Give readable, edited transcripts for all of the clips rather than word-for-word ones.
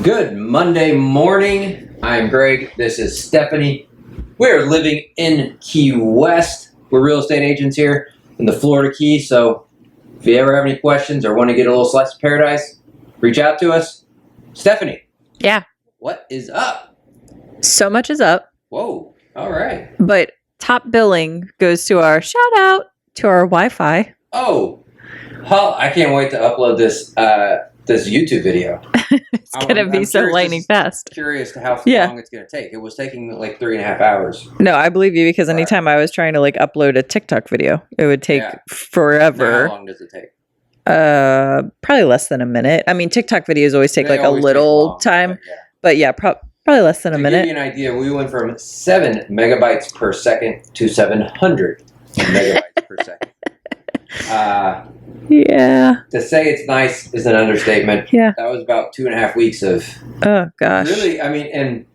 Good Monday morning. I'm Greg. This is Stephanie. We're living in Key West. We're real estate agents here in the Florida Keys. So if you ever have any questions or want to get a little slice of paradise, reach out to us. Stephanie. Yeah. What is up? So much is up. Whoa. All right. But top billing goes to our shout out to our Wi-Fi. Oh, I can't wait to upload this YouTube video. It's going to be so lightning fast. Curious to how long it's going to take. It was taking like 3.5 hours. No, I believe you because anytime I was trying to like upload a TikTok video, it would take forever. Now, how long does it take? Probably less than a minute. I mean, TikTok videos always take like a little time, but probably less than a minute. To give you an idea, we went from 7 megabytes per second to 700 megabytes per second. Yeah. To say it's nice is an understatement. Yeah. That was about 2.5 weeks of. Oh gosh. Really, I mean, and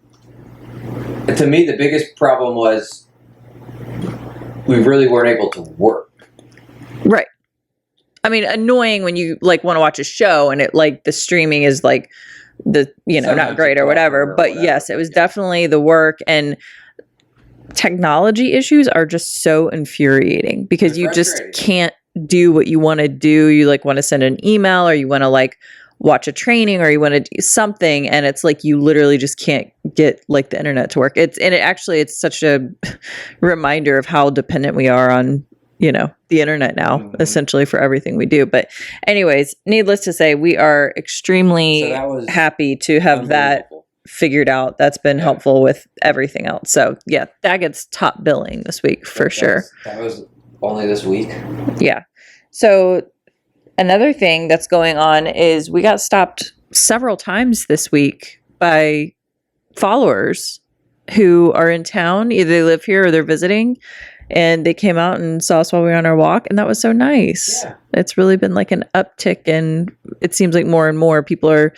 to me, the biggest problem was we really weren't able to work. Right. I mean, annoying when you like want to watch a show and it like the streaming is like not great or whatever. But yes, it was definitely the work, and technology issues are just so infuriating because you just can't do what you want to do. You like want to send an email or you want to like watch a training or you want to do something, and it's like you literally just can't get like the internet to work. It's such a reminder of how dependent we are on the internet now, essentially for everything we do. But anyways, needless to say, we are extremely happy to have that figured out. That's been helpful with everything else. So yeah, that gets top billing this week for sure. That was only this week. Yeah. So another thing that's going on is we got stopped several times this week by followers who are in town. Either they live here or they're visiting, and they came out and saw us while we were on our walk, and that was so nice. Yeah. It's really been like an uptick, and it seems like more and more people are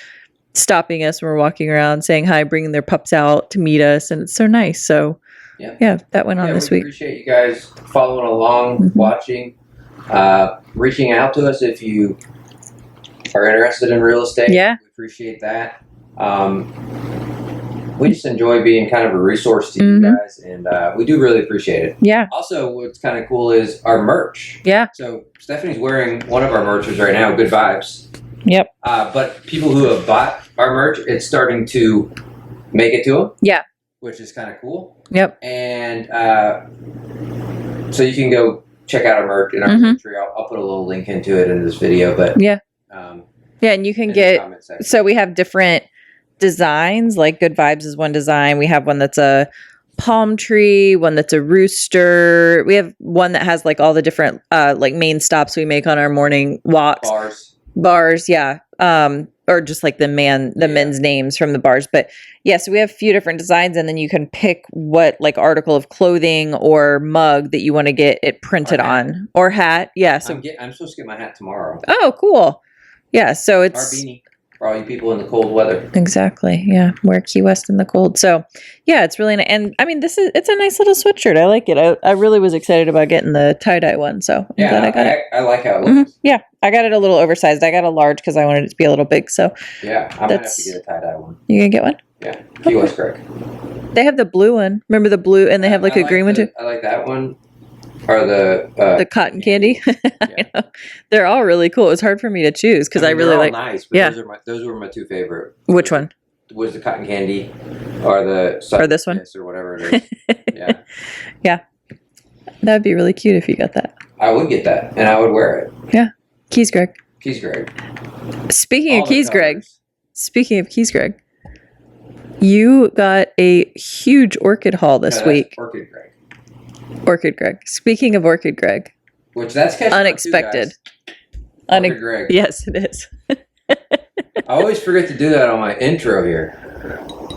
stopping us when we're walking around, saying hi, bringing their pups out to meet us, and it's so nice. So yeah, that went on this week. Appreciate you guys following along, watching, reaching out to us if you are interested in real estate. Yeah, we appreciate that. We just enjoy being kind of a resource to you guys, and we do really appreciate it. Yeah. Also, what's kind of cool is our merch. Yeah. So Stephanie's wearing one of our merches right now, Good Vibes. Yep. But people who have bought our merch, it's starting to make it to them. Yeah. Which is kind of cool. Yep. And so you can go check out our merch in our country. I'll put a little link into it in this video. But yeah, and you can get. So we have different designs. Like Good Vibes is one design. We have one that's a palm tree, one that's a rooster. We have one that has like all the different like main stops we make on our morning walks. Bars, yeah. Or just like the men's names from the bars. But yeah, so we have a few different designs, and then you can pick what like article of clothing or mug that you want to get it printed on, or hat. Yeah. So I'm supposed to get my hat tomorrow. Oh, cool. Yeah. So it's our beanie for all you people in the cold weather. Exactly. Yeah. Wear Key West in the cold. So yeah, it's really nice. And I mean, it's a nice little sweatshirt. I like it. I really was excited about getting the tie-dye one. So I'm glad I got it. I like how it looks. Yeah. I got it a little oversized. I got a large because I wanted it to be a little big. So yeah, I'm going to have to get a tie-dye one. You going to get one? Yeah. Key West, Greg. They have the blue one. Remember the blue? And they have like a green one too? I like that one. Or the cotton candy. I know. They're all really cool. It was hard for me to choose because I really like. Nice. But those were my two favorite. Which one? Was the cotton candy, or this one, or whatever it is. Yeah. Yeah. That'd be really cute if you got that. I would get that, and I would wear it. Yeah. Keys, Greg. Speaking of Keys, Greg, you got a huge orchid haul this week. Orchid Greg. Speaking of Orchid Greg. Which that's unexpected. Orchid Greg. Yes, it is. I always forget to do that on my intro here.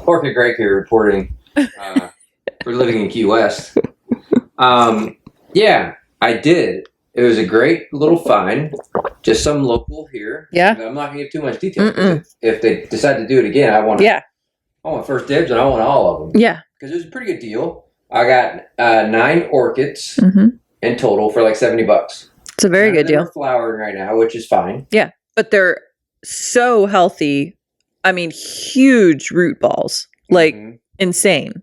Orchid Greg here reporting for living in Key West. Yeah, I did. It was a great little find. Just some local here. Yeah. I'm not going to give too much detail. If they decide to do it again, I want first dibs, and I want all of them. Yeah. Because it was a pretty good deal. I got 9 orchids in total for like $70. It's a very good deal. They're flowering right now, which is fine. Yeah, but they're so healthy I mean, huge root balls, like insane.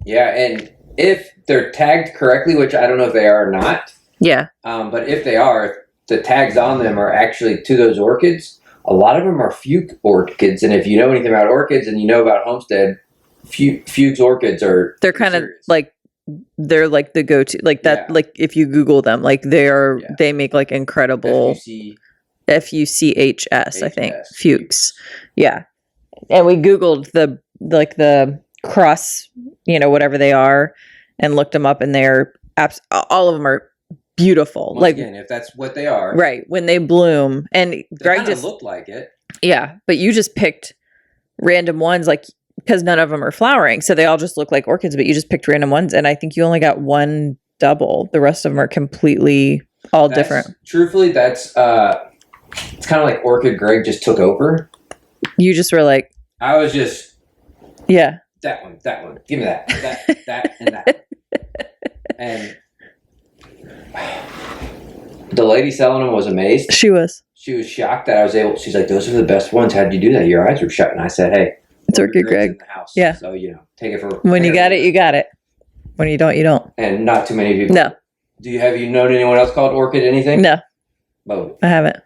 Yeah, and if they're tagged correctly, which I don't know if they are or not. Yeah. But if they are, the tags on them are actually to those orchids. A lot of them are fugue orchids, and if you know anything about orchids and you know about Homestead, fugue orchids are they're kind of like they're like the go-to, like that. Like if you Google them, like they make like incredible FUCHS, I think fugues. Yeah, and we Googled the cross, whatever they are, and looked them up, and they're all of them are beautiful. Once again, if that's what they are, right when they bloom, and Greg just looked like it. Yeah, but you just picked random ones, like because none of them are flowering, so they all just look like orchids. But you just picked random ones, and I think you only got one double. The rest of them are completely different. Truthfully, that's it's kind of like Orchid Greg just took over. You just were like, I was just that one, give me that, and that, and the lady selling them was amazed. She was shocked that I was able. She's like, "Those are the best ones. How did you do that? Your eyes were shut." And I said, "Hey, it's Orchid Greg in the house. Yeah, so take it for when you got it, you got it. When you don't, you don't." And not too many people. No. Have you known anyone else called Orchid anything? No. Oh, I haven't.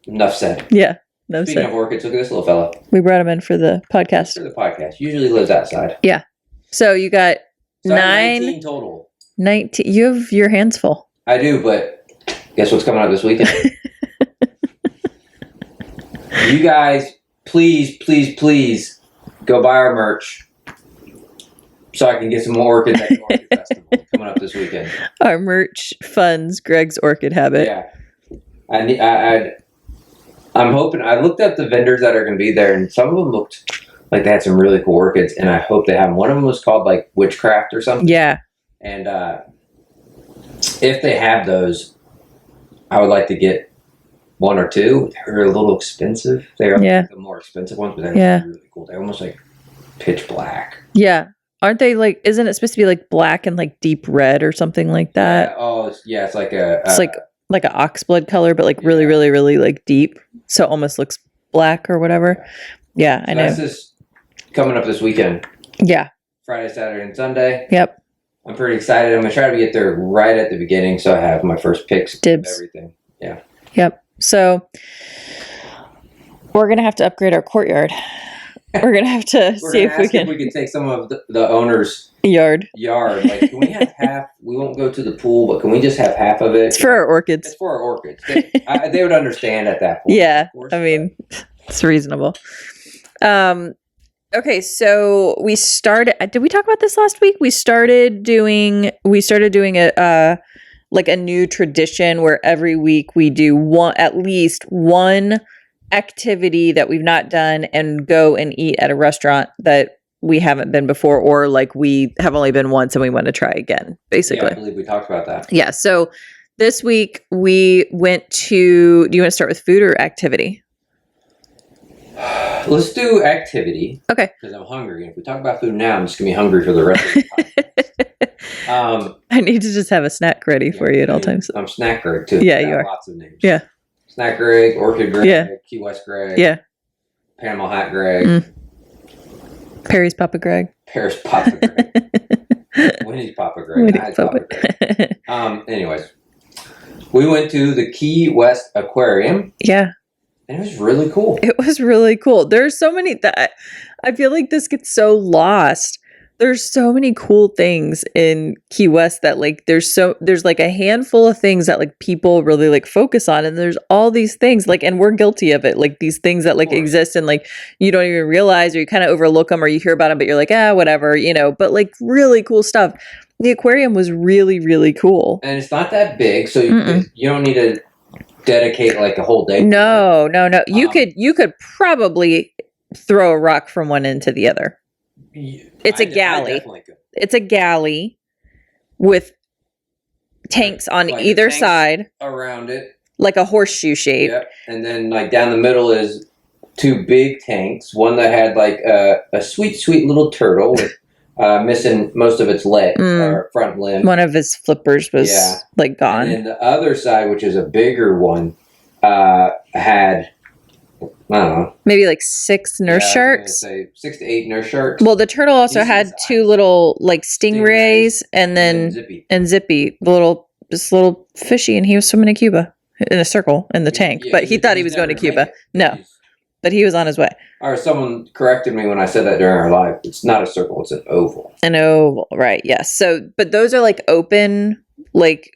Enough said. Yeah. Speaking of orchids, look at this little fella. We brought him in for the podcast. Usually lives outside. Yeah. So you got 19 total. 19. You have your hands full. I do, but guess what's coming up this weekend? You guys, please go buy our merch so I can get some more orchids at the Orchid Festival coming up this weekend. Our merch funds Greg's orchid habit. Yeah. I'm hoping. I looked up the vendors that are going to be there, and some of them looked like they had some really cool orchids, and I hope they have them. One of them was called like Witchcraft or something. Yeah. And if they have those, I would like to get one or two. They're a little expensive. They're like the more expensive ones, but they're really cool. They're almost like pitch black. Yeah. Aren't they like, isn't it supposed to be like black and like deep red or something like that? It's like a... It's like an oxblood color, but like really, really, really like deep. So it almost looks black or whatever. Yeah, I know. That's just coming up this weekend. Yeah. Friday, Saturday, and Sunday. Yep. I'm pretty excited. I'm going to try to get there right at the beginning so I have my first picks. Dibs. Of everything. Yeah. Yep. So we're going to have to upgrade our courtyard. We're going to have to see if we can take some of the owner's yard. Like, can we have half? We won't go to the pool, but can we just have half of it? It's for our orchids. It's for our orchids. They would understand at that point. Yeah. Course, I mean, it's reasonable. Okay, so we started. Did we talk about this last week? We started doing a like a new tradition where every week we do at least one activity that we've not done and go and eat at a restaurant that we haven't been before, or like we have only been once and we want to try again, basically. Yeah, I believe we talked about that. Yeah. So this week we went to, do you want to start with food or activity? Let's do activity. Okay. Because I'm hungry. And if we talk about food now, I'm just going to be hungry for the rest of the podcast. I need to just have a snack ready for you at all times. I'm Snack Greg too. Yeah, you are. Lots of names. Yeah. Snack Greg, Orchid Greg, yeah. Key West Greg. Yeah. Panama Hat Greg. Perry's Papa Greg. Paris Papa Greg. Winnie's Papa Greg. Winnie's Papa Greg. Anyways, we went to the Key West Aquarium. Yeah. And it was really cool. It was really cool. There's so many that I feel like this gets so lost. There's so many cool things in Key West that like there's like a handful of things that like people really like focus on, and there's all these things like, and we're guilty of it, like these things that like exist and like you don't even realize, or you kind of overlook them, or you hear about them but you're like, whatever, but like really cool stuff. The aquarium was really, really cool. And it's not that big, so you don't need to dedicate like a whole day. No. You could probably throw a rock from one end to the other. It's a galley. It's a galley with tanks on like either side around it, like a horseshoe shape. Yep. And then like down the middle is two big tanks. One that had like a sweet little turtle with missing most of its legs or front limb. One of his flippers was like gone. And then the other side, which is a bigger one, had I don't know. Maybe like 6 nurse Yeah, I was sharks. gonna say 6 to 8 nurse sharks. Well, the turtle also Decent had size. 2 little like stingrays, and then Zippy. Zippy, this little fishy, and he was swimming to Cuba in a circle in the tank. Yeah, But he thought he was going to Cuba. No, but he was on his way. Or someone corrected me when I said that during our live. It's not a circle; it's an oval. An oval, right? Yes. So, but those are like open, like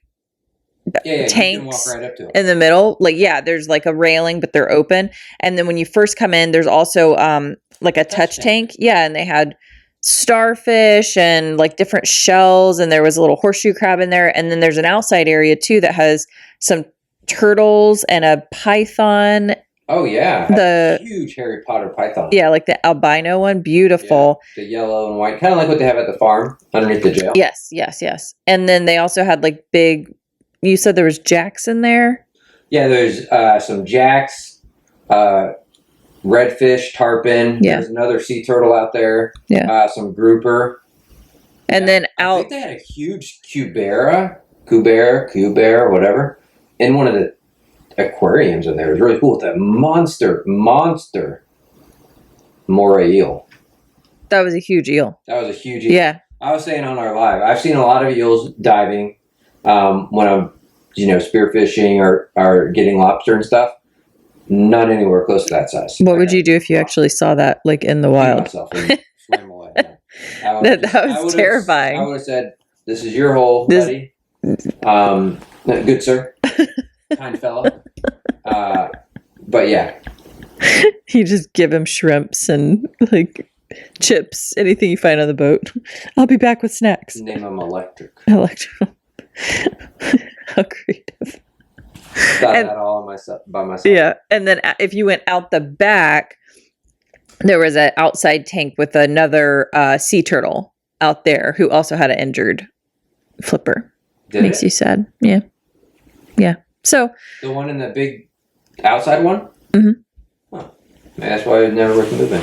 tanks. You can walk right up to them. In the middle. Like, yeah, there's like a railing, but they're open. And then when you first come in, there's also like a touch tank. Yeah, and they had starfish and like different shells, and there was a little horseshoe crab in there. And then there's an outside area too that has some turtles and a python. Oh yeah, the huge Harry Potter python. Yeah, like the albino one, beautiful. Yeah, the yellow and white, kind of like what they have at the farm underneath the jail. Yes. And then they also had like big. You said there was jacks in there. Yeah, there's some jacks, redfish, tarpon. Yeah. There's another sea turtle out there. Yeah. Some grouper. And then I think they had a huge cubera, whatever, in one of the aquariums in there. It was really cool with that monster moray eel. That was a huge eel. Yeah. I was saying on our live, I've seen a lot of eels diving when I'm, spearfishing or getting lobster and stuff. Not anywhere close to that size. What would you do if you actually saw that, like in the wild? Myself and swam away. That was terrifying. I would have said, "This is your hole, buddy." Good sir, kind fellow. But yeah, you just give him shrimps and like chips, anything you find on the boat. I'll be back with snacks. Name them electric. How creative. Thought that all by myself. Yeah, and then if you went out the back, there was an outside tank with another sea turtle out there who also had an injured flipper. Makes you sad. Yeah. So the one in the big outside one. Mm-hmm. Huh. That's why it never was moving.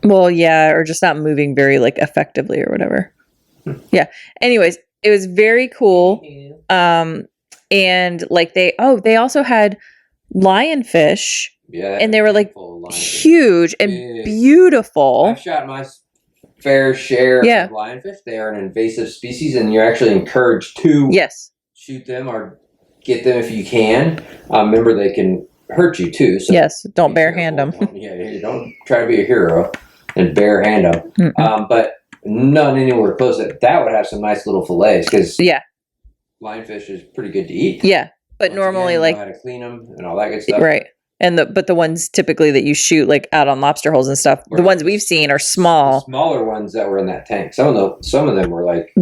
Well, yeah, or just not moving very like effectively or whatever. Yeah. Anyways, it was very cool. And like they also had lionfish. Yeah. And they were like huge and beautiful. I've shot my fair share of lionfish. They are an invasive species, and you're actually encouraged to shoot them or get them if you can. Remember, they can hurt you too. So don't barehand them. Yeah, don't try to be a hero and barehand them. But none anywhere close. That would have some nice little fillets because lionfish is pretty good to eat. Yeah, but normally you know how to clean them and all that good stuff. Right. And the ones typically that you shoot like out on lobster holes and stuff, the ones we've seen are small. The smaller ones that were in that tank. Some of them were like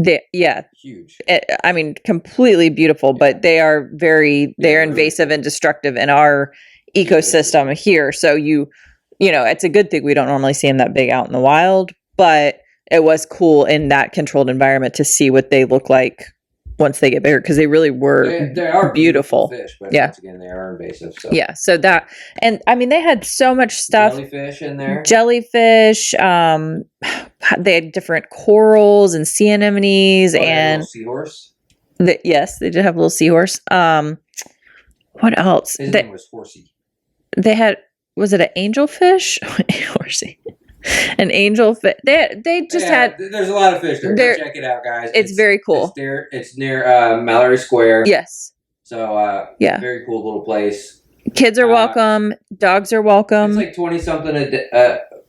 huge. I mean, completely beautiful, but they are they're invasive and destructive in our ecosystem here. So it's a good thing we don't normally see them that big out in the wild, but it was cool in that controlled environment to see what they look like once they get bigger, because they really were they are beautiful fish, but once again they are invasive. So. Yeah, so that, and I mean they had so much stuff. Jellyfish in there. They had different corals and sea anemones and a seahorse. Yes, they did have a little seahorse. What else? His name was Horsey. They had, was it an angelfish? Horsey. An angelfish. They just had. There's a lot of fish there. Go check it out, guys. It's very cool. It's near Mallory Square. Yes. So very cool little place. Kids are welcome. Dogs are welcome. It's like 20 something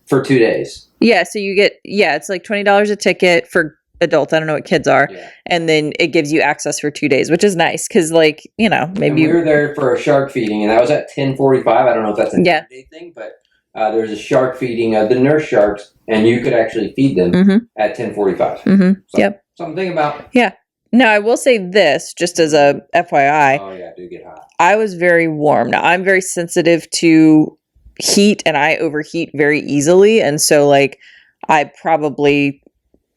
for 2 days. Yeah, so you get it's like $20 a ticket for adults. I don't know what kids are, and then it gives you access for 2 days, which is nice because maybe we were there for a shark feeding, and that was at 10:45. I don't know if that's a day thing, but. There's a shark feeding of the nurse sharks, and you could actually feed them at 10:45. Mm-hmm. So, something to think about. Yeah. Now, I will say this, just as a FYI. Oh, yeah, do get hot. I was very warm. Now, I'm very sensitive to heat, and I overheat very easily. And so, I probably,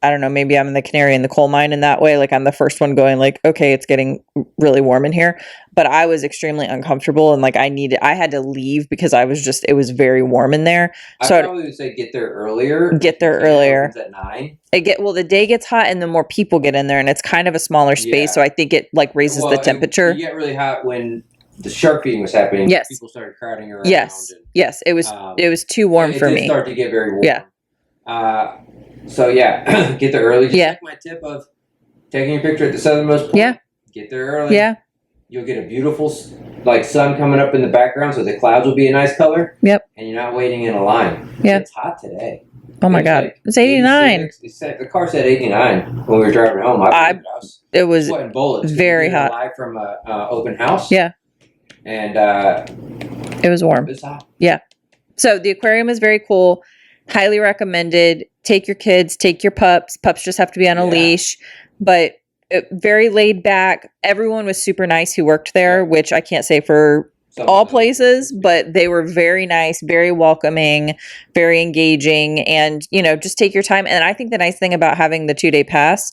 I don't know, maybe I'm the canary in the coal mine in that way. Like, I'm the first one going okay, it's getting really warm in here. But I was extremely uncomfortable, and I had to leave because it was very warm in there. So I probably would say get there earlier. Get there earlier. It opens at 9. The day gets hot, and then more people get in there, and it's kind of a smaller space. So I think it raises the temperature. You get really hot when the shark feeding was happening, Yes. people started crowding around. Yes. And, yes. It was too warm for It me. did start to get very warm. Yeah. So yeah, get there early. Just Yeah. like my tip of taking a picture at the southernmost point. Yeah. Get there early. Yeah. You'll get a beautiful sun coming up in the background, so the clouds will be a nice color. Yep. And you're not waiting in a line. Yeah. It's hot today. Oh my God. It's 89. The car said 89 when we were driving home. It was sweating bullets. very hot. Live from an open house. Yeah. And it was warm. It was hot. Yeah. So the aquarium is very cool. Highly recommended. Take your kids, take your pups. Pups just have to be on a leash. But very laid back. Everyone was super nice who worked there, which I can't say for all places, but they were very nice, very welcoming, very engaging, and, just take your time. And I think the nice thing about having the 2-day pass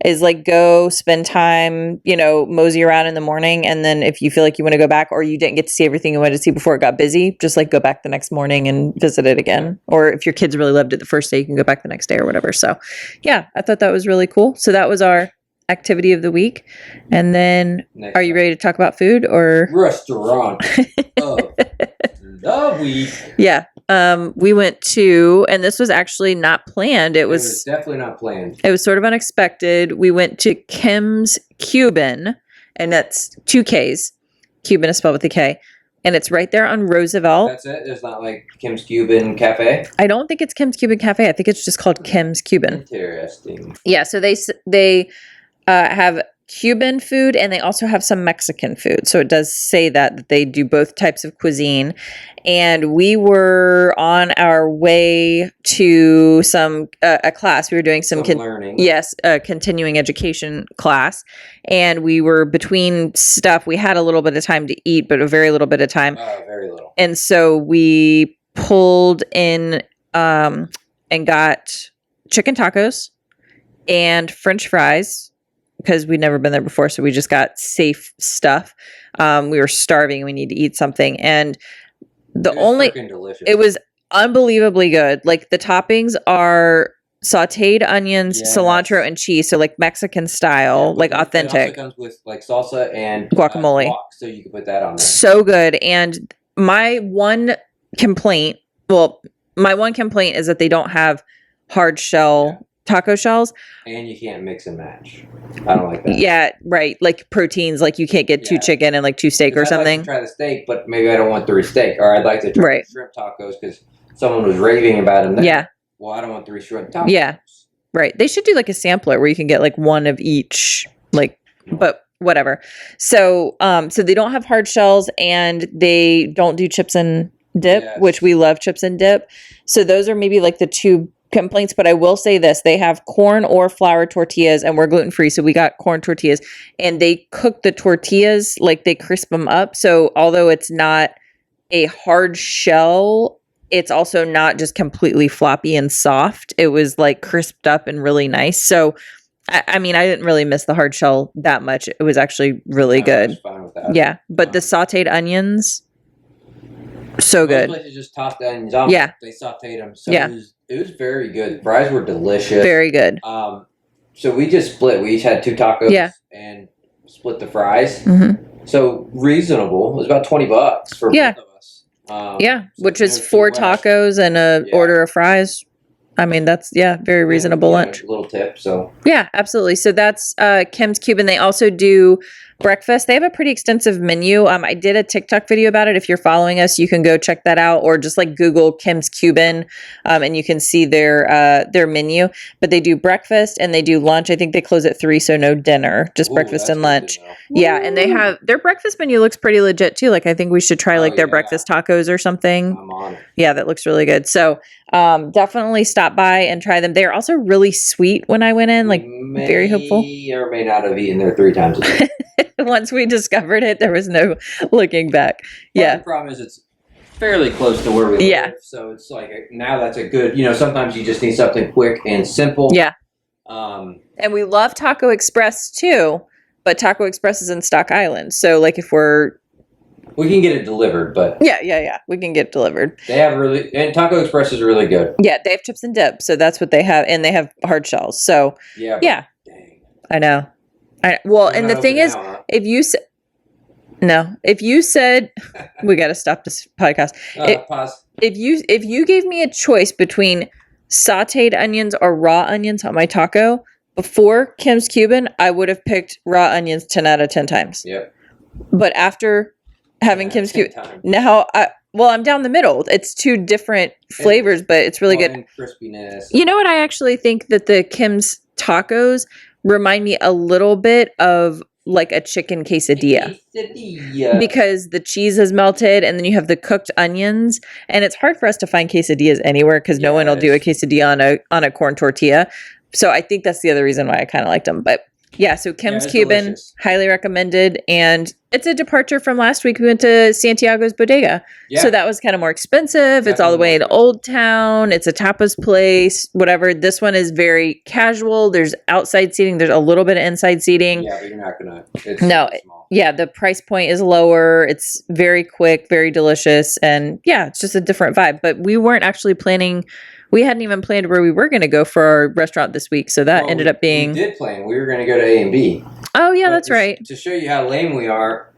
is like go spend time, mosey around in the morning. And then if you feel like you want to go back or you didn't get to see everything you wanted to see before it got busy, just like go back the next morning and visit it again. Or if your kids really loved it the first day, you can go back the next day or whatever. So yeah, I thought that was really cool. So that was our activity of the week. And then are you ready to talk about food or restaurant of the week? Yeah. We went to, and this was actually not planned. It was definitely not planned. It was sort of unexpected. We went to Kim's Cuban, and that's 2 Ks. Cuban is spelled with a K. And it's right there on Roosevelt. That's it? There's not like Kim's Cuban Cafe? I don't think it's Kim's Cuban Cafe. I think it's just called Kim's Cuban. Interesting. Yeah, so they have Cuban food and they also have some Mexican food. So it does say that they do both types of cuisine. And we were on our way to a class. We were doing some learning. Yes, a continuing education class. And we were between stuff. We had a little bit of time to eat, but a very little bit of time. Very little. And so we pulled in and got chicken tacos and French fries, because we'd never been there before. So we just got safe stuff. We were starving. We need to eat something. And it was unbelievably good. Like the toppings are sauteed onions, cilantro, and cheese. So like Mexican style, like authentic. It also comes with like salsa and guacamole. Guac, so you can put that on there. So good. And my one complaint is that they don't have hard shell taco shells. And you can't mix and match. I don't like that. Yeah, right. Like proteins, like you can't get 2 chicken and like 2 steak or something. I'd like to try the steak, but maybe I don't want 3 steak. Or I'd like to try the shrimp tacos because someone was raving about them. Yeah. Well, I don't want 3 shrimp tacos. Yeah. Right. They should do like a sampler where you can get like one of each, but whatever. So, so they don't have hard shells and they don't do chips and dip, which we love chips and dip. So those are maybe like the 2 complaints, but I will say this: they have corn or flour tortillas, and we're gluten-free, so we got corn tortillas, and they cook the tortillas, like they crisp them up. So although it's not a hard shell, it's also not just completely floppy and soft. It was like crisped up and really nice. So I mean, I didn't really miss the hard shell that much. It was actually really good. I was fine with that. Yeah, but the sauteed onions, so good. Most places just tossed the onions on. Yeah. They sauteed them. So it was very good. The fries were delicious. Very good. So we just split. We each had 2 tacos and split the fries. Mm-hmm. So reasonable. It was about $20 for both of us. So which is 4 tacos and a order of fries. I mean, that's, very reasonable lunch. A little tip, so. Yeah, absolutely. So that's Kim's Cuban. They also do breakfast. They have a pretty extensive menu. I did a TikTok video about it. If you're following us, you can go check that out, or just like Google Kim's Cuban, and you can see their menu. But they do breakfast and they do lunch. I think they close at 3, so no dinner, just breakfast and lunch. Yeah, and they have their breakfast menu looks pretty legit too. Like I think we should try their breakfast tacos or something. I'm on it. Yeah, that looks really good. So definitely stop by and try them. They're also really sweet when I went in, like very hopeful. May or may not have eaten there 3 times a day. Once we discovered it, there was no looking back. Yeah. The problem is it's fairly close to where we live. So it's like, now that's a good, sometimes you just need something quick and simple. Yeah. And we love Taco Express too, but Taco Express is in Stock Island. So like if we can get it delivered, but yeah, we can get it delivered. They have and Taco Express is really good. Yeah, they have chips and dip, so that's what they have, and they have hard shells. So yeah, dang. I know. And the thing is, if you No. If you said, we got to stop this podcast. Pause. If you gave me a choice between sauteed onions or raw onions on my taco before Kim's Cuban, I would have picked raw onions 10 out of 10 times. Yep. But after having Kim's Cuban, now I'm down the middle. It's two different flavors, but it's really good. And crispiness. You know what? I actually think that the Kim's tacos remind me a little bit of like a chicken quesadilla. Because the cheese is melted and then you have the cooked onions, and it's hard for us to find quesadillas anywhere because no one will do a quesadilla on a corn tortilla. So I think that's the other reason why I kind of liked them. But yeah, so Kim's Cuban, delicious. Highly recommended. And it's a departure from last week. We went to Santiago's Bodega. Yeah. So that was kind of more expensive. Definitely. It's all the way in Old Town. It's a tapas place, whatever. This one is very casual. There's outside seating. There's a little bit of inside seating. Yeah, but you're not going to. No. Yeah, the price point is lower. It's very quick, very delicious. And yeah, it's just a different vibe. But we weren't actually planning. We hadn't even planned where we were going to go for our restaurant this week. So that ended up being... We did plan. We were going to go to A&B. Oh, yeah, that's right. To show you how lame we are,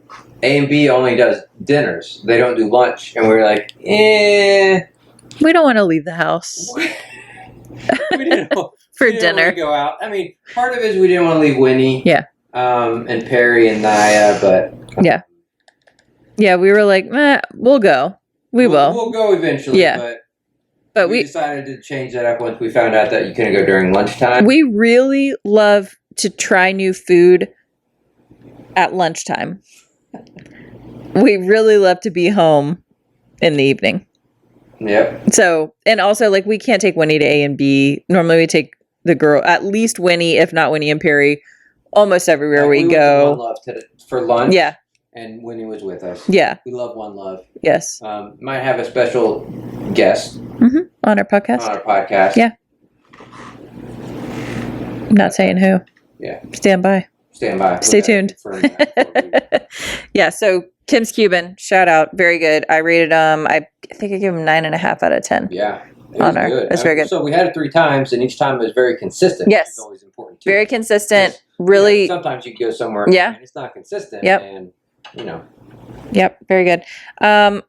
A&B only does dinners. They don't do lunch. And we were like, we don't want to leave the house. we didn't for we dinner. Didn't go out. I mean, part of it is we didn't want to leave Winnie. Yeah. And Perry and Naya, but... Yeah. Yeah, we were like, we'll go. We will. We'll go eventually, but we decided to change that up once we found out that you couldn't go during lunchtime. We really love to try new food at lunchtime. We really love to be home in the evening. Yep. So, and also, like, we can't take Winnie to A&B. Normally we take the girl, at least Winnie, if not Winnie and Perry, almost everywhere we go. One Love for lunch. Yeah. And Winnie was with us. Yeah. We love One Love. Yes. Might have a special guest. On our podcast. On our podcast. Yeah. I'm not saying who. Yeah. Stand by. Stand by. Stay tuned. Yeah, so Kim's Cuban, shout out. Very good. I rated I think I gave him 9.5 out of 10. Yeah. It was good. It's very good. So we had it 3 times, and each time it was very consistent. Yes. Which is always important too. Very consistent. Really. Sometimes you go somewhere and it's not consistent. Yep. And you know. Yep, very good.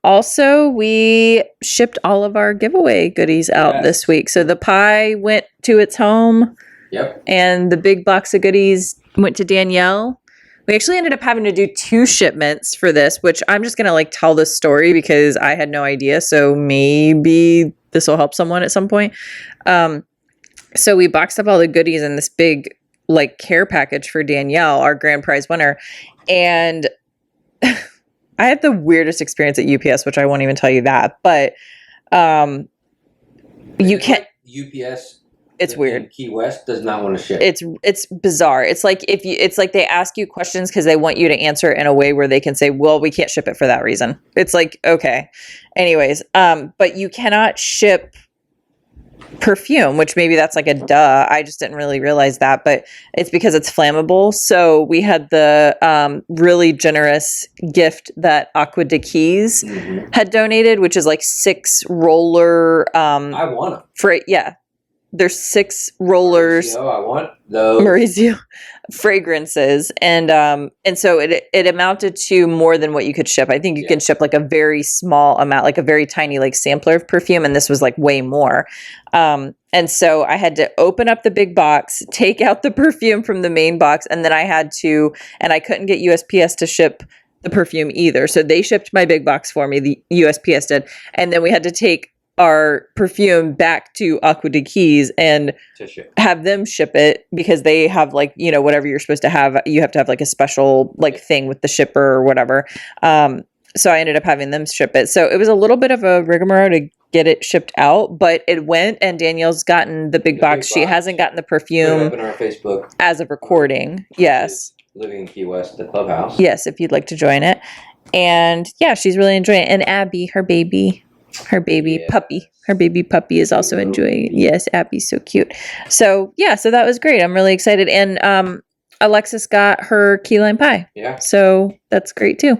Also, we shipped all of our giveaway goodies out this week. So the pie went to its home. Yep. And the big box of goodies went to Danielle. We actually ended up having to do 2 shipments for this, which I'm just going to like tell this story because I had no idea. So maybe this will help someone at some point. So we boxed up all the goodies in this big like care package for Danielle, our grand prize winner. And I had the weirdest experience at UPS, which I won't even tell you that, but you can't. UPS. It's weird. Key West does not want to ship. It's bizarre. It's like it's like they ask you questions because they want you to answer in a way where they can say, well, we can't ship it for that reason. It's like, okay. Anyways, but you cannot ship perfume, which maybe that's like a duh. I just didn't really realize that, but it's because it's flammable. So we had the really generous gift that Aqua de Keys had donated, which is like 6 roller. I want them. There's 6 rollers. Mauricio, I want those. Mauricio fragrances, and so it amounted to more than what you could ship. I think you can ship like a very small amount, like a very tiny like sampler of perfume, and this was like way more. And so I had to open up the big box, take out the perfume from the main box, and then I couldn't get USPS to ship the perfume either. So they shipped my big box for me. The USPS did, and then we had to take our perfume back to Aqua de Keys and have them ship it because they have like, you know, whatever you're supposed to have, you have to have like a special like thing with the shipper or whatever. So I ended up having them ship it. So it was a little bit of a rigmarole to get it shipped out, but it went, and Danielle's gotten the big box. She hasn't gotten the perfume up in our Facebook as of recording. Yes. Living in Key West, the clubhouse. Yes, if you'd like to join it. And yeah, she's really enjoying it. And Abby, her baby puppy is also enjoying it. Yes, Abby's so cute. So yeah, so that was great. I'm really excited. And Alexis got her key lime pie. Yeah. So that's great too.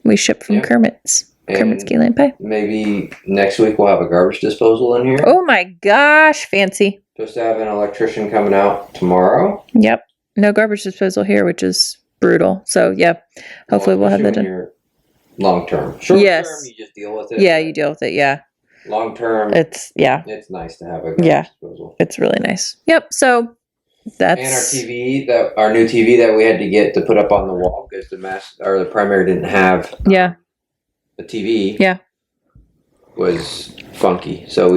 We ship from Kermit's key lime pie. Maybe next week we'll have a garbage disposal in here. Oh my gosh, fancy. Supposed to have an electrician coming out tomorrow. Yep. No garbage disposal here, which is brutal. So yeah, hopefully we'll have that done. Long term. Short Yes. term, you just deal with it. Yeah, you deal with it. Yeah. Long term, it's nice to have a garbage disposal. It's really nice. Yep. So that's and our TV, our new TV that we had to get to put up on the wall because the primary didn't have a TV. Yeah. Was funky, so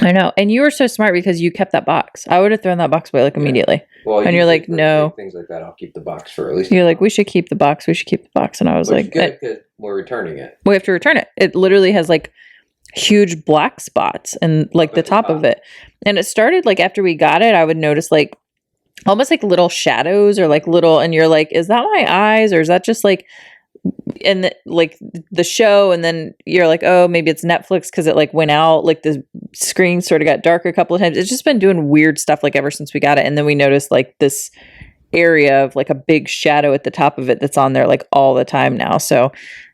I know, and you were so smart because you kept that box. I would have thrown that box away immediately. Well, and you're like, no, things like that. I'll keep the box for at least. You're like, we should keep the box. We should keep the box, and I was like, good because we're returning it. We have to return it. It literally has like huge black spots and like the top of it, and it started like after we got it. I would notice like almost like little shadows or like little, and you're like, is that my eyes or is that just like? And like the show, and then you're like, oh, maybe it's Netflix because it like went out, like the screen sort of got dark a couple of times. It's just been doing weird stuff like ever since we got it. And then we noticed like this area of like a big shadow at the top of it that's on there like all the time now. So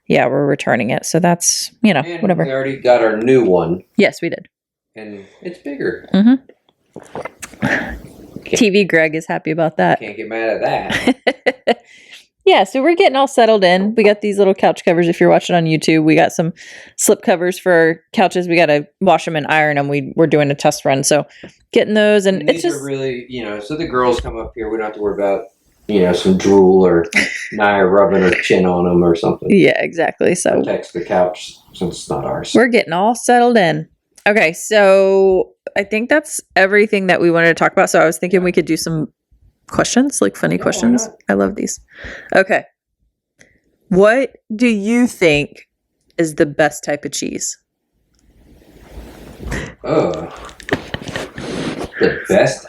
yeah, we're returning it. So that's, and whatever. We already got our new one. Yes, we did. And it's bigger. TV Greg is happy about that. Can't get mad at that. Yeah, so we're getting all settled in. We got these little couch covers. If you're watching on YouTube, we got some slip covers for our couches. We got to wash them and iron them. We're doing a test run, so getting those, and it's just are really, so the girls come up here. We don't have to worry about, some drool or Naya rubbing her chin on them or something. Yeah, exactly. So protects the couch since it's not ours. We're getting all settled in. Okay, so I think that's everything that we wanted to talk about. So I was thinking we could do some questions, like funny questions. I love these. Okay. What do you think is the best type of cheese? The best?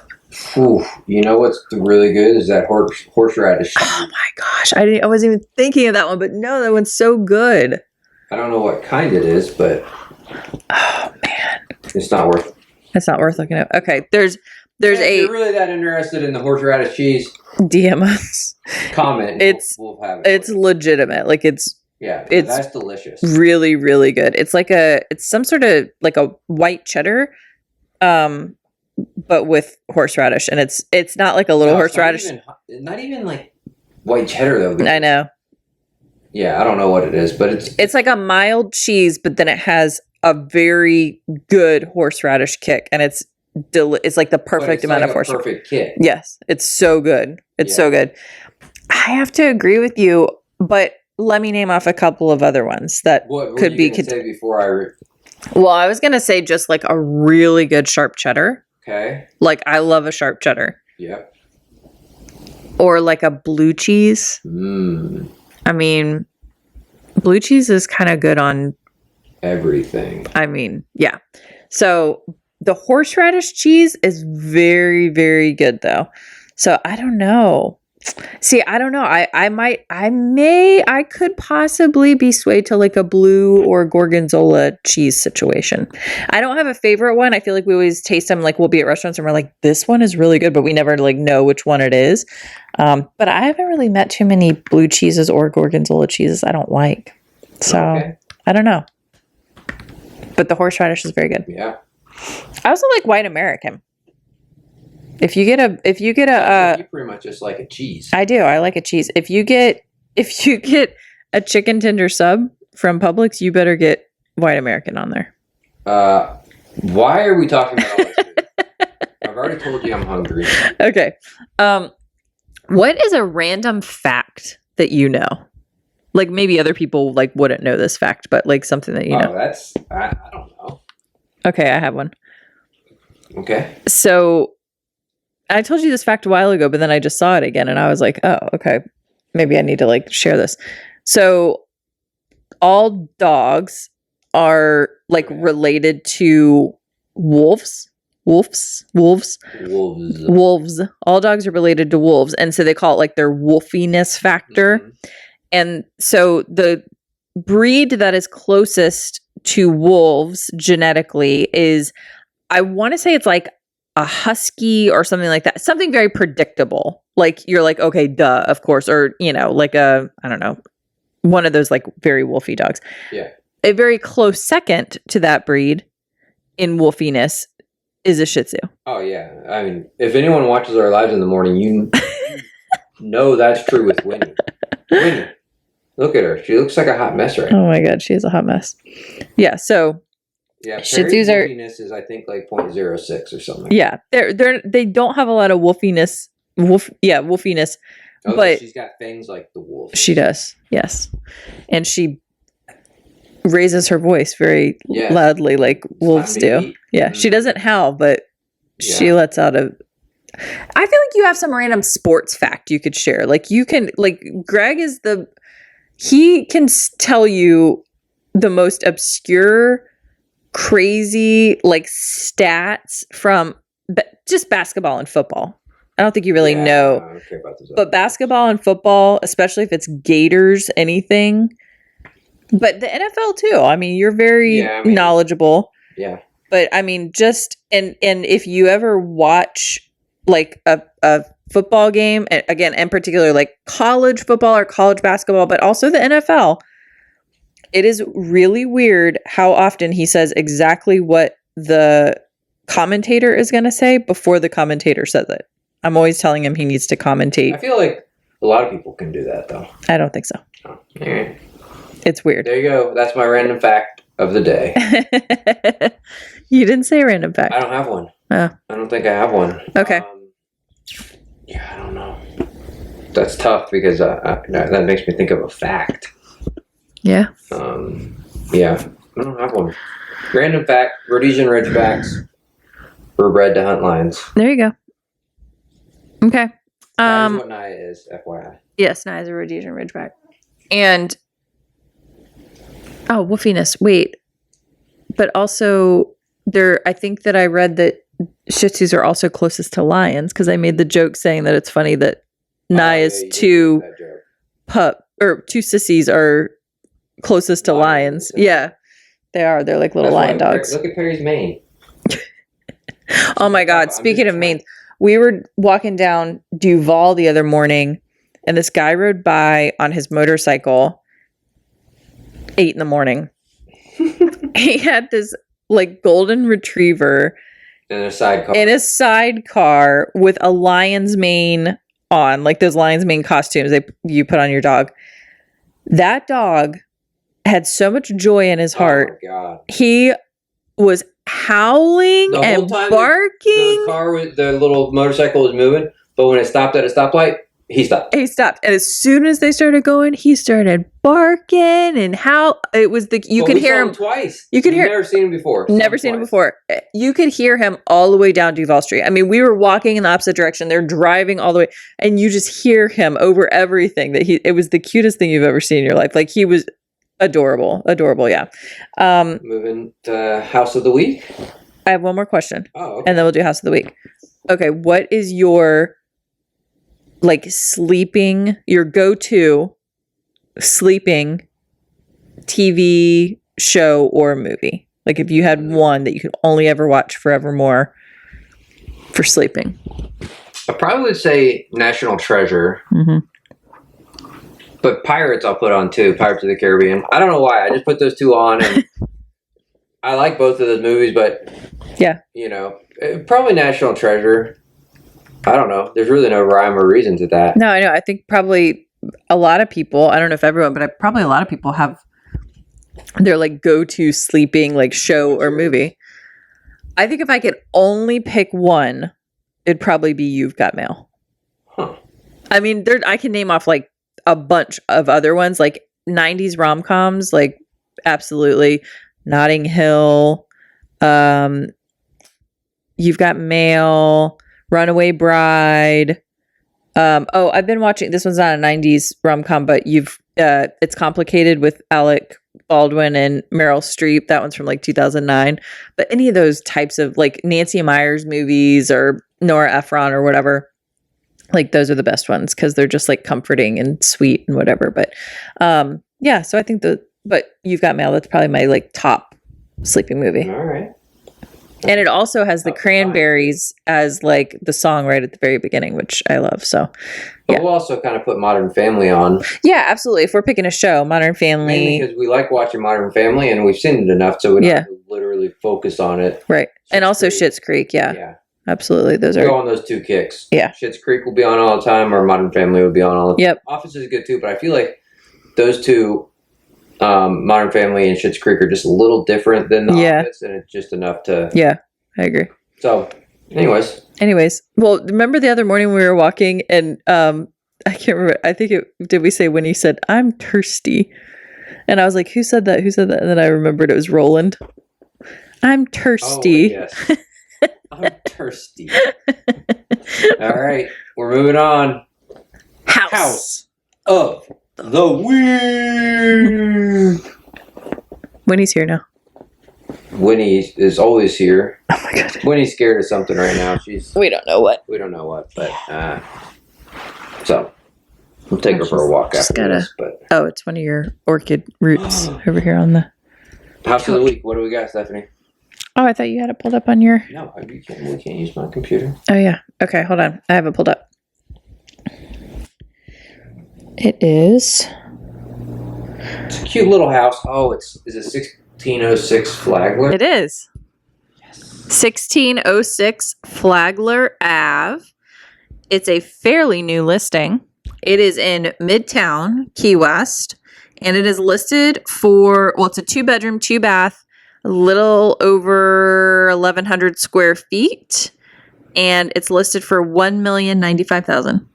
Ooh, you know what's really good is that horseradish cheese. Oh my gosh. I wasn't even thinking of that one, but no, that one's so good. I don't know what kind it is, but oh man. It's not worth looking up. Okay. There's if you're really that interested in the horseradish cheese, DM us. Comment. We'll have it. It's legitimate. Like it's that's delicious. Really, really good. It's like it's some sort of like a white cheddar, but with horseradish, and it's not like a little horseradish. Not even like white cheddar though. I know. Yeah, I don't know what it is, but it's like a mild cheese, but then it has a very good horseradish kick, and it's like the perfect amount of horseradish. Perfect kick. Yes, it's so good. It's so good. I have to agree with you, but let me name off a couple of other ones that could be. Say before Well, I was gonna say just like a really good sharp cheddar. Okay. Like I love a sharp cheddar. Yep. Or like a blue cheese. I mean, blue cheese is kind of good on everything. I mean, yeah. So the horseradish cheese is very, very good though. So I don't know. See, I don't know. I could possibly be swayed to like a blue or gorgonzola cheese situation. I don't have a favorite one. I feel like we always taste them, like we'll be at restaurants and we're like, this one is really good, but we never like know which one it is. But I haven't really met too many blue cheeses or gorgonzola cheeses I don't like. So I don't know. But the horseradish is very good. Yeah. I also like white American. If you get a you pretty much just like a cheese. I do. I like a cheese. If you get a chicken tender sub from Publix, you better get white American on there. Why are we talking about all this? I've already told you I'm hungry. Okay. What is a random fact that you know? Like maybe other people like wouldn't know this fact, but like something that you know. I don't know. Okay, I have one. Okay. So I told you this fact a while ago, but then I just saw it again and I was like, oh, okay. Maybe I need to like share this. So all dogs are like related to wolves. Wolves. All dogs are related to wolves. And so they call it like their wolfiness factor. Mm-hmm. And so the breed that is closest to wolves genetically is, I want to say it's like a husky or something like that. Something very predictable. Like you're like, okay, duh, of course. Or, like I don't know, one of those like very wolfy dogs. Yeah. A very close second to that breed in wolfiness is a Shih Tzu. Oh yeah. I mean, if anyone watches our lives in the morning, know that's true with Winnie. Winnie, look at her. She looks like a hot mess right now. Oh my God, she is a hot mess. Yeah, so Yeah, Shih Perry's Tzus are. wolfiness is, I think, like 0.06 or something. Yeah, they don't have a lot of wolfiness. Wolfiness. Oh, but she's got fangs like the wolf. She does, yes, and she raises her voice very loudly, like wolves do. Yeah, she doesn't howl, but she lets out a. I feel like you have some random sports fact you could share. Like you can, like Greg is he can tell you the most obscure, crazy like stats from just basketball and football. I don't think you really know, I don't care about those but basketball and football, especially if it's Gators, anything. But the NFL too. I mean, you're very knowledgeable. Yeah. But I mean, just and if you ever watch like a football game, and again, in particular, like college football or college basketball, but also the NFL, it is really weird how often he says exactly what the commentator is going to say before the commentator says it. I'm always telling him he needs to commentate. I feel like a lot of people can do that, though. I don't think so. Oh, all right. It's weird. There you go. That's my random fact of the day. You didn't say a random fact. I don't have one. Oh. I don't think I have one. Okay. I don't know. That's tough because that makes me think of a fact. Yeah. Yeah. I don't have one. Random fact: Rhodesian Ridgebacks were bred to hunt lions. There you go. Okay. That is what Naya is, FYI. Yes, Naya is a Rhodesian Ridgeback. And wolfiness. Wait. But also I think that I read that Shih Tzus are also closest to lions because I made the joke saying that it's funny that Naya's two sissies are closest to lions. Yeah. They are. They're like little lion dogs. Look at Perry's mane. Oh my God. Speaking of manes, we were walking down Duval the other morning and this guy rode by on his motorcycle 8 a.m. He had this like golden retriever in a sidecar with a lion's mane on, like those lion's mane costumes you put on your dog. That dog had so much joy in his heart. Oh my God. He was howling and barking. The little motorcycle was moving, but when it stopped at a stoplight, he stopped. And as soon as they started going, he started barking and it was you could hear him twice. You could hear. Never seen him before. Never seen him before. You could hear him all the way down Duval Street. I mean, we were walking in the opposite direction. They're driving all the way, and you just hear him over everything. It was the cutest thing you've ever seen in your life. Like he was adorable. Yeah. Moving to House of the Week. I have one more question. Oh, okay. And then we'll do House of the Week. Okay, what is your your go-to sleeping TV show or movie? Like if you had one that you could only ever watch forevermore for sleeping. I probably would say National Treasure. Mm-hmm. But Pirates I'll put on too. Pirates of the Caribbean. I don't know why. I just put those two on and I like both of those movies, but probably National Treasure. I don't know. There's really no rhyme or reason to that. No, I know. I think probably a lot of people, I don't know if everyone, but probably a lot of people have their like go-to sleeping like show or movie. I think if I could only pick one, it'd probably be You've Got Mail. Huh. I mean, I can name off like a bunch of other ones, like 90s rom-coms, like absolutely. Notting Hill, You've Got Mail, Runaway Bride. I've been watching, this one's not a 90s rom-com, but It's Complicated with Alec Baldwin and Meryl Streep. That one's from like 2009. But any of those types of like Nancy Meyers movies or Nora Ephron or whatever, like those are the best ones because they're just like comforting and sweet and whatever. But so I think but You've Got Mail, that's probably my like top sleeping movie. All right. And it also has the Cranberries as like the song right at the very beginning, which I love. So, but we'll also kind of put Modern Family on. Yeah, absolutely. If we're picking a show, Modern Family. Mainly because we like watching Modern Family and we've seen it enough, so we don't have to literally focus on it. Right. And also Schitt's Creek. Yeah. absolutely. Those Go are on those 2 kicks. Yeah. Schitt's Creek will be on all the time, or Modern Family will be on all the time. Yep. Office is good too, but I feel like those 2, Modern Family and Schitt's Creek, are just a little different than The Office, and it's just enough to. Yeah, I agree. So, anyways, well, remember the other morning we were walking and I can't remember. I think did we say when he said I'm thirsty, and I was like, who said that? Who said that? And then I remembered it was Roland. I'm thirsty. Oh, yes. I'm thirsty. All right, we're moving on. House of the Week. Winnie's here now. Winnie is always here. Oh my god. Winnie's scared of something right now. We don't know what. We don't know what, but so we'll take her for a walk after this. But oh, it's one of your orchid roots over here on the House of the Week. What do we got, Stephanie? Oh, I thought you had it pulled up on your. No, we can't use my computer. Oh yeah. Okay, hold on. I have it pulled up. It is. It's a cute little house. Oh, is it 1606 Flagler? It is. Yes. 1606 Flagler Ave. It's a fairly new listing. It is in Midtown, Key West, and it is listed for, well, it's a 2-bedroom, 2-bath, a little over 1,100 square feet, and it's listed for $1,095,000.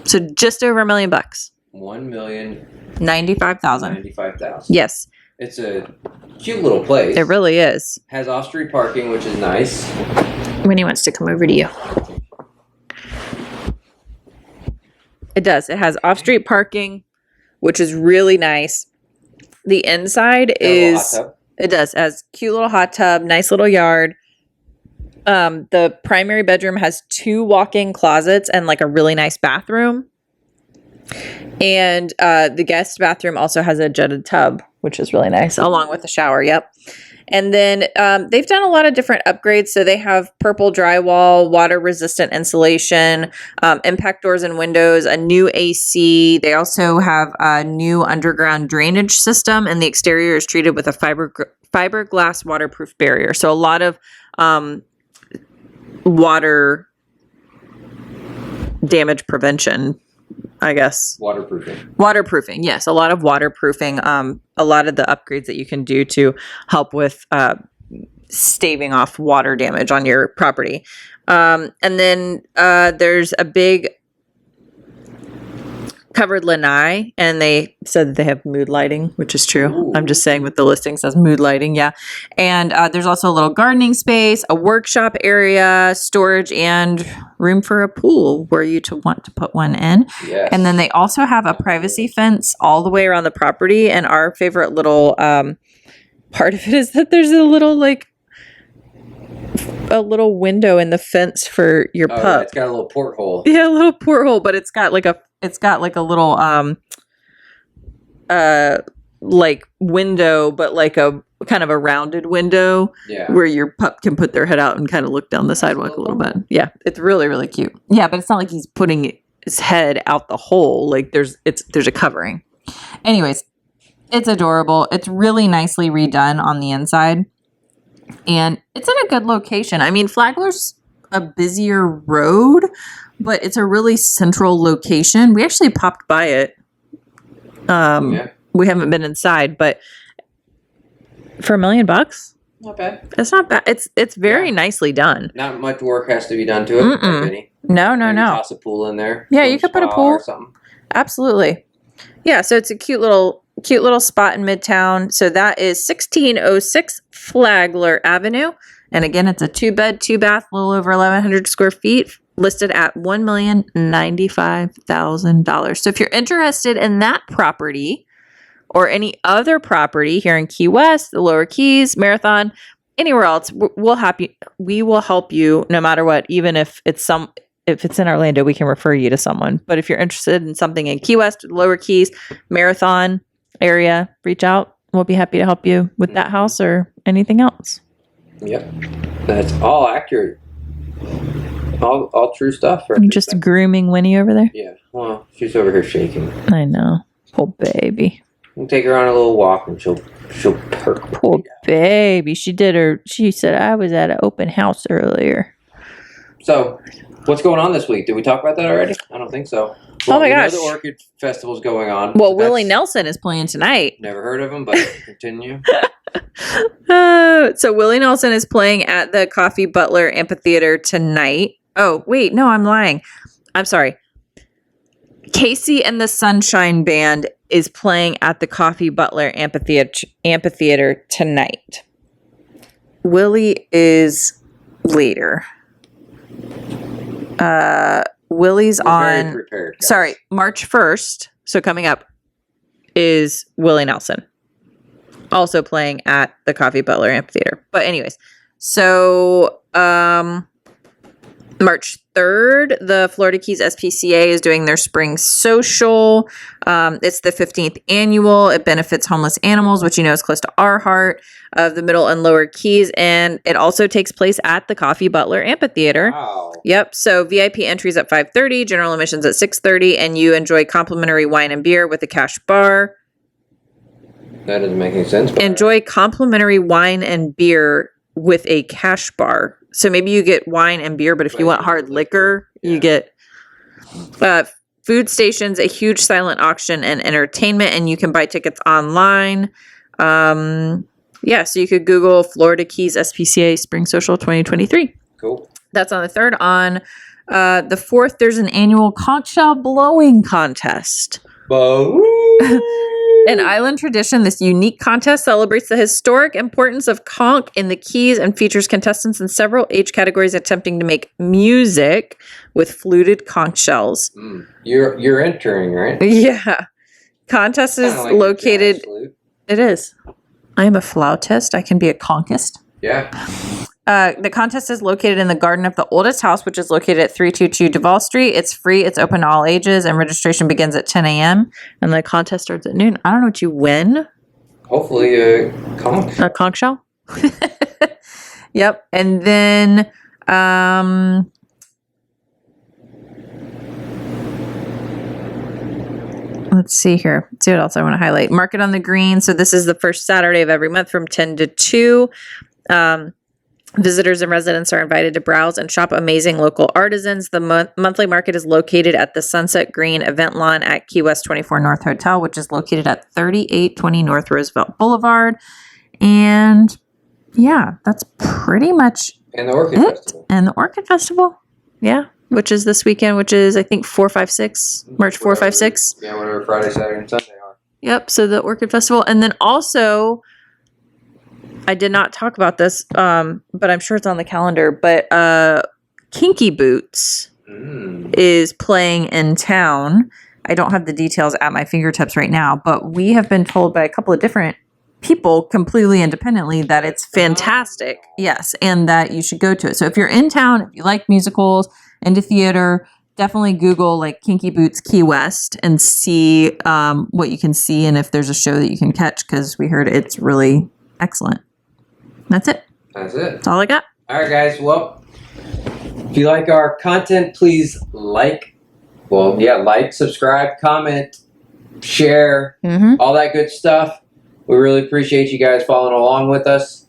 So just over $1 million. $1,095,000. 95,000. Yes. It's a cute little place. It really is. Has off-street parking, which is nice. Winnie wants to come over to you. It does. It has off-street parking, which is really nice. The inside is. It does. It has cute little hot tub, nice little yard. The primary bedroom has 2 walk-in closets and like a really nice bathroom. And the guest bathroom also has a jetted tub, which is really nice, along with the shower. Yep. And then they've done a lot of different upgrades. So they have purple drywall, water-resistant insulation, impact doors and windows, a new AC. They also have a new underground drainage system, and the exterior is treated with a fiberglass waterproof barrier. So a lot of water damage prevention, I guess. Waterproofing, yes. A lot of waterproofing. A lot of the upgrades that you can do to help with staving off water damage on your property. And then there's a big covered lanai, and they said that they have mood lighting, which is true. Ooh. I'm just saying with the listing says mood lighting, yeah. And there's also a little gardening space, a workshop area, storage, and room for a pool where you want to put one in. Yes. And then they also have a privacy fence all the way around the property. And our favorite little part of it is that there's a little window in the fence for your pup. Yeah, it's got a little porthole. Yeah, a little porthole, but it's got like a little window, but like a kind of a rounded window, where your pup can put their head out and kind of look down the sidewalk a little bit. Yeah, it's really, really cute. Yeah, but it's not like he's putting his head out the hole. Like there's a covering. Anyways, it's adorable. It's really nicely redone on the inside. And it's in a good location. I mean, Flagler's a busier road, but it's a really central location. We actually popped by it. We haven't been inside, but for $1 million, not bad. It's not bad. It's very nicely done. Not much work has to be done to it. No. Maybe toss a pool in there. Yeah, you could put a pool or something. Absolutely. Yeah, so it's a cute little spot in Midtown. So that is 1606 Flagler Avenue. And again, it's a 2-bed, 2-bath, a little over 1,100 square feet, listed at $1,095,000. So if you're interested in that property or any other property here in Key West, the Lower Keys, Marathon, anywhere else, we will help you no matter what. Even if it's in Orlando, we can refer you to someone. But if you're interested in something in Key West, Lower Keys, Marathon area, reach out. We'll be happy to help you with that house or anything else. Yep. That's all accurate. All true stuff. You're just grooming Winnie over there? Yeah. Well, she's over here shaking. I know. Poor baby. We'll take her on a little walk and she'll perk. Poor baby. She said I was at an open house earlier. So, what's going on this week? Did we talk about that already? I don't think so. Oh my gosh. We know the Orchid Festival's going on. Well, Willie Nelson is playing tonight. Never heard of him, but continue. So Willie Nelson is playing at the Coffee Butler Amphitheater tonight. Oh, wait, no, I'm lying. I'm sorry. Casey and the Sunshine Band is playing at the Coffee Butler Amphitheater tonight. Willie is later. Willie's on, prepared, guys. sorry, March 1st. So coming up is Willie Nelson. Also playing at the Coffee Butler Amphitheater. But anyways, so March 3rd, the Florida Keys SPCA is doing their spring social. It's the 15th annual. It benefits homeless animals, which you know is close to our heart, of the Middle and Lower Keys. And it also takes place at the Coffee Butler Amphitheater. Wow. Yep. So VIP entries at 5:30, general admissions at 6:30, and you enjoy complimentary wine and beer with a cash bar. That doesn't make any sense. Enjoy complimentary wine and beer with a cash bar. So maybe you get wine and beer, but if you want hard liquor, you get food stations, a huge silent auction, and entertainment, and you can buy tickets online. So you could Google Florida Keys SPCA Spring Social 2023. Cool. That's on the 3rd. On the 4th, there's an annual conch shell blowing contest. An island tradition, this unique contest celebrates the historic importance of conch in the Keys and features contestants in several age categories attempting to make music with fluted conch shells. You're entering, right? Yeah. Contest is Like located... It is. I am a flautist. I can be a conchist. Yeah. The contest is located in the garden of the oldest house, which is located at 322 Duval Street. It's free. It's open to all ages, and registration begins at 10 a.m. And the contest starts at noon. I don't know what you win. Hopefully a conch. A conch shell? Yep. And then let's see here. Let's see what else I want to highlight. Market on the Green. So this is the first Saturday of every month from 10 to 2. Visitors and residents are invited to browse and shop amazing local artisans. The monthly market is located at the Sunset Green event lawn at Key West 24 North Hotel, which is located at 3820 North Roosevelt Boulevard. And yeah, that's pretty much And the Orchid it. Festival. And the Orchid Festival. Yeah, which is this weekend, which is I think 4, 5, 6, March 4, 5, 6. Yeah, whatever Friday, Saturday, and Sunday are. Yep. So the Orchid Festival. And then also, I did not talk about this, but I'm sure it's on the calendar. But Kinky Boots is playing in town. I don't have the details at my fingertips right now, but we have been told by a couple of different people completely independently that it's fantastic. Yes, and that you should go to it. So if you're in town, if you like musicals, into theater, definitely Google like Kinky Boots Key West and see what you can see and if there's a show that you can catch, because we heard it's really excellent. That's it. That's it. That's all I got. All right, guys. Well, if you like our content, please like, subscribe, comment, share, all that good stuff. We really appreciate you guys following along with us.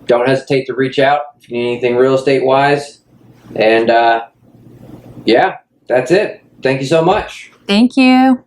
Don't hesitate to reach out if you need anything real estate wise. And that's it. Thank you so much. Thank you.